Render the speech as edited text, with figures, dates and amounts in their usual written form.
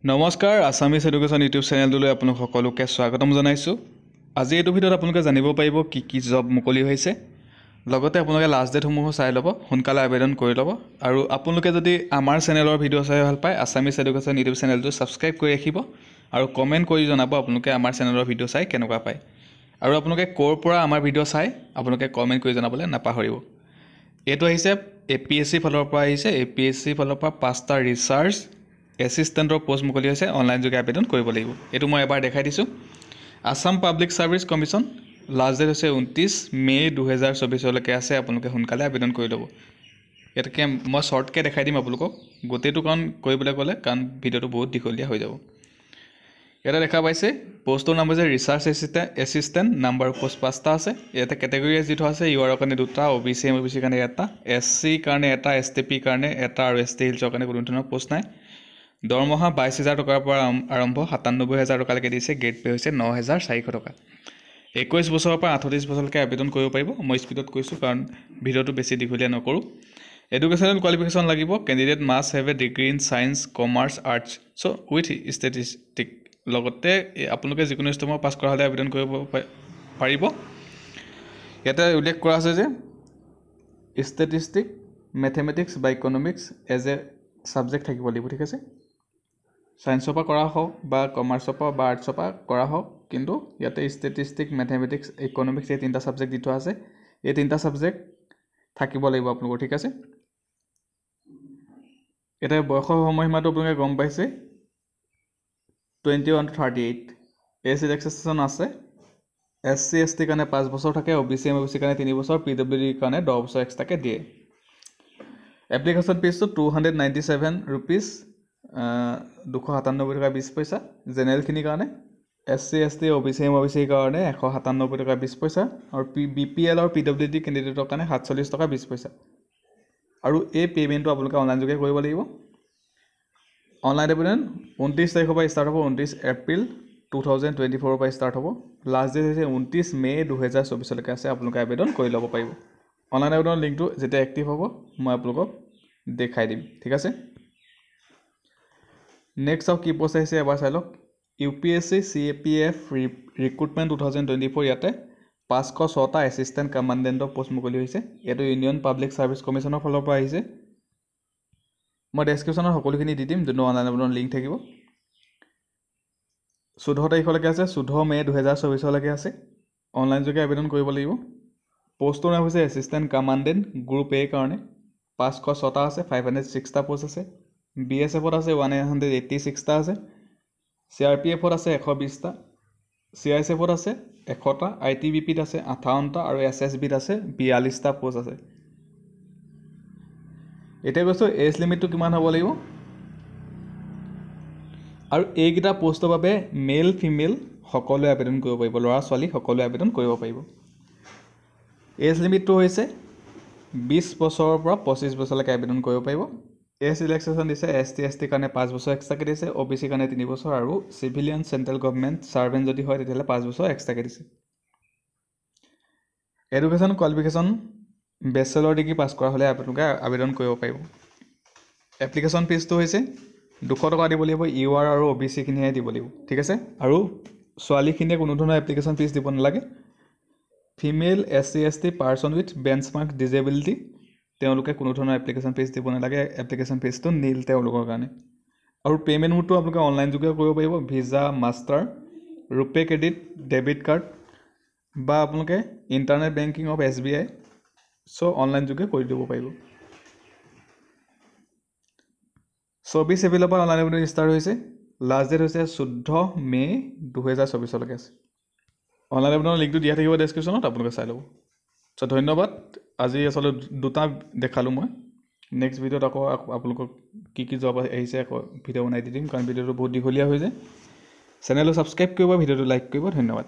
নমস্কাৰ Assamese education YouTube চেনেলটোলৈ আপোনাক সকলোকে স্বাগতম জনাইছোঁ। আজি এইটো ভিডিঅ'ত আপোনালোকে জানিব পাৰিব কি জব মুকলি হৈছে। লগতে আপোনালোকে লাষ্ট ডেটসমূহ চাই ল'ব, সোনকালে আবেদন কৰি ল'ব। আৰু আপোনালোকে যদি আমাৰ চেনেলৰ ভিডিঅ' চাই ভাল পায়, আসামিজ এডুকেশ্যন ইউটিউব চেনেলটো ছাবস্ক্ৰাইব কৰি ৰাখিব আৰু কমেণ্ট কৰি জনাব আপোনালোকে আমাৰ চেনেলৰ ভিডিঅ' চাই কেনেকুৱা পায়। আৰু আপোনালোকে ক'ৰ পৰা আমাৰ ভিডিঅ' চাই আপোনালোকে কমেণ্ট কৰি জনাবলৈ নাপাহৰিব। এইটো আহিছে APSC ফালৰ পৰা আহিছে। APSC ফালৰ পৰা 5টা ৰিচাৰ্চ এছিষ্টেণ্টৰ পোষ্ট মুকলি হৈছে, অনলাইন যোগে আবেদন কৰিব লাগিব। এইটো মই এবাৰ দেখাই দিছোঁ। Assam public service commission, last date হৈছে 29 মে 2024লৈকে আছে। আপোনালোকে সোনকালে আবেদন কৰি ল'ব। ইয়াতকৈ মই শ্বৰ্টকৈ দেখাই দিম আপোনালোকক, গোটেইটো কাৰণ কৰিবলৈ গ'লে কাৰণ ভিডিঅ'টো বহুত দীঘলীয়া হৈ যাব। ইয়াতে দেখা পাইছে পোষ্টৰ নাম হৈছে ৰিচাৰ্চ এছিষ্টেণ্ট, নাম্বাৰ পোষ্ট 5টা আছে। ইয়াতে কেটেগৰী যি থোৱা আছে ইউআৰৰ কাৰণে 2টা, OBC MOBC কাৰণে 1টা, SC কাৰণে 1টা, STP কাৰণে 1টা আৰু ST হিলছৰ কাৰণে কোনো ধৰণৰ পোষ্ট নাই। দৰমহা 22,000 টকাৰ পৰা আৰম্ভ 97,000 টকালৈকে দিছে। গেট পে হৈছে 9,400 টকা। 21 বছৰৰ পৰা 38 বছৰলৈকে আবেদন কৰিব পাৰিব। মই স্পীডত কৈছোঁ কাৰণ ভিডিঅ'টো বেছি দীঘলীয়া নকৰোঁ। এডুকেশ্যনেল কোৱালিফিকেশ্যন লাগিব। Candidate must have a degree in science, commerce, arts with statistic. লগতে আপোনালোকে যিকোনো ষ্ট্ৰীমৰ পাছ কৰা হ'লে আবেদন কৰিব পাৰিব। ইয়াতে উল্লেখ কৰা আছে যে ষ্টেটিষ্টিক, মেথমেটিক্স বা ইকনমিক্স এজ এ ছাবজেক্ট থাকিব লাগিব, ঠিক আছে। ছায়েন্সৰ পৰা কৰা হওক বা কমাৰ্চৰ পৰা বা আৰ্টছৰ পৰা কৰা হওক, কিন্তু ইয়াতে ষ্টেটিষ্টিক, মেথমেটিক্স, ইকনমিক্স এই 3টা ছাবজেক্ট দি থোৱা আছে। এই 3টা ছাবজেক্ট থাকিব লাগিব আপোনালোকৰ, ঠিক আছে। ইয়াতে বয়সৰ সময়সীমাটো আপোনালোকে গম পাইছে 21 to 38। এজ ৰিলেক্সেশ্যন আছে। SC ST কাৰণে 5 বছৰ থাকে, OBC MOBC কাৰণে 3 বছৰ, PWD কাৰণে 10 বছৰ এক্সট্ৰাকৈ দিয়ে। এপ্লিকেশ্যন ফিজটো 297 ৰুপিজ, 297 টকা 20 পইচা। জেনেৰেলখিনিৰ কাৰণে SC ST OBC MOBC কাৰণে 197 টকা 20 পইচা আৰু BPL আৰু PWD কেণ্ডিডেটৰ কাৰণে 47 টকা 20 পইচা। আৰু এই পে'মেণ্টটো আপোনালোকে অনলাইন যোগে কৰিব লাগিব। অনলাইন আবেদন 29 তাৰিখৰ পৰা ষ্টাৰ্ট হ'ব, 29 এপ্ৰিল 2024 পৰা ষ্টাৰ্ট হ'ব। লাষ্ট ডেট হৈছে 29 মে 2024লৈকে আছে। আপোনালোকে আবেদন কৰি ল'ব পাৰিব। অনলাইন আবেদনৰ লিংকটো যেতিয়া এক্টিভ হ'ব মই আপোনালোকক দেখাই দিম, ঠিক আছে। নেক্সট আৰু কি পোষ্ট আহিছে এবাৰ চাই লওক। UPSC CAPF recruitment 2024। ইয়াতে 506টা এছিষ্টেণ্ট কমাণ্ডেণ্টৰ পোষ্ট মুকলি হৈছে। এইটো ইউনিয়ন পাব্লিক ছাৰ্ভিচ কমিশ্যনৰ ফালৰ পৰা আহিছে। মই ডেছক্ৰিপশ্যনত সকলোখিনি দি দিম, যোনটো অনলাইন আবেদনৰ লিংক থাকিব। 14 তাৰিখলৈকে আছে, 14 মে 2024লৈকে আছে। অনলাইন যোগে আবেদন কৰিব লাগিব। পোষ্টৰ নাম হৈছে এছিষ্টেণ্ট কমাণ্ডেণ্ট গ্ৰুপ A কাৰণে 506টা আছে, 506টা পোষ্ট আছে। BSFত আছে 186টা আছে, CRPFত আছে 120টা, CISFত আছে 100টা, ITBPত আছে 58টা আৰু SSBত আছে 42টা পোষ্ট আছে। এতিয়া কৈছোঁ এজ লিমিটটো কিমান হ'ব লাগিব। আৰু এইকেইটা পোষ্টৰ বাবে মেল ফিমেল সকলোৱে আবেদন কৰিব পাৰিব, ল'ৰা ছোৱালী সকলোৱে আবেদন কৰিব পাৰিব। এজ লিমিটটো হৈছে 20 বছৰৰ পৰা 25 বছৰলৈকে আবেদন কৰিব পাৰিব। এজ ৰিলেক্সেশ্যন দিছে ST ST কাৰণে 5 বছৰ এক্সট্ৰাকৈ দিছে, OBC কাৰণে 3 বছৰ আৰু চিভিলিয়ান চেণ্ট্ৰেল গভৰ্ণমেণ্ট ছাৰ্ভেণ্ট যদি হয় তেতিয়াহ'লে 5 বছৰ এক্সট্ৰাকৈ দিছে। Education qualification bachelor degree pass কৰা হ'লে আপোনালোকে আবেদন কৰিব পাৰিব। এপ্লিকেশ্যন ফিজটো হৈছে 200 টকা দিব লাগিব। UR আৰু OBCখিনিহে দিব লাগিব, ঠিক আছে। আৰু ছোৱালীখিনিয়ে কোনো ধৰণৰ এপ্লিকেশ্যন ফিজ দিব নালাগে। Female SC ST person with benchmark disability তেওঁলোকে কোনো ধৰণৰ এপ্লিকেশ্যন ফিজ দিব নালাগে। এপ্লিকেশ্যন ফিজটো নীল তেওঁলোকৰ কাৰণে। আৰু পে'মেণ্ট মোডটো আপোনালোকে অনলাইন যোগে কৰিব পাৰিব। ভিছা, মাষ্টাৰ, ৰুপে ক্ৰেডিট, ডেবিট কাৰ্ড বা আপোনালোকে internet banking of SBI online যোগে কৰি দিব পাৰিব। 24 এপ্ৰিলৰ পৰা অনলাইন আবেদন ষ্টাৰ্ট হৈছে। লাষ্ট ডেট হৈছে 14 মে 2024লৈকে আছে। অনলাইন আবেদনৰ লিংকটো দিয়া থাকিব ডেছক্ৰিপশ্যনত, আপোনালোকে চাই ল'ব। ধন্যবাদ। আজি আচলতে 2টা দেখালোঁ মই। নেক্সট ভিডিঅ'ত আকৌ আপোনালোকক কি জব আহিছে আকৌ ভিডিঅ' বনাই দি দিম, কাৰণ ভিডিঅ'টো বহুত দীঘলীয়া হৈ যায়। চেনেলটো ছাবস্ক্ৰাইব কৰিব, ভিডিঅ'টো লাইক কৰিব। ধন্যবাদ।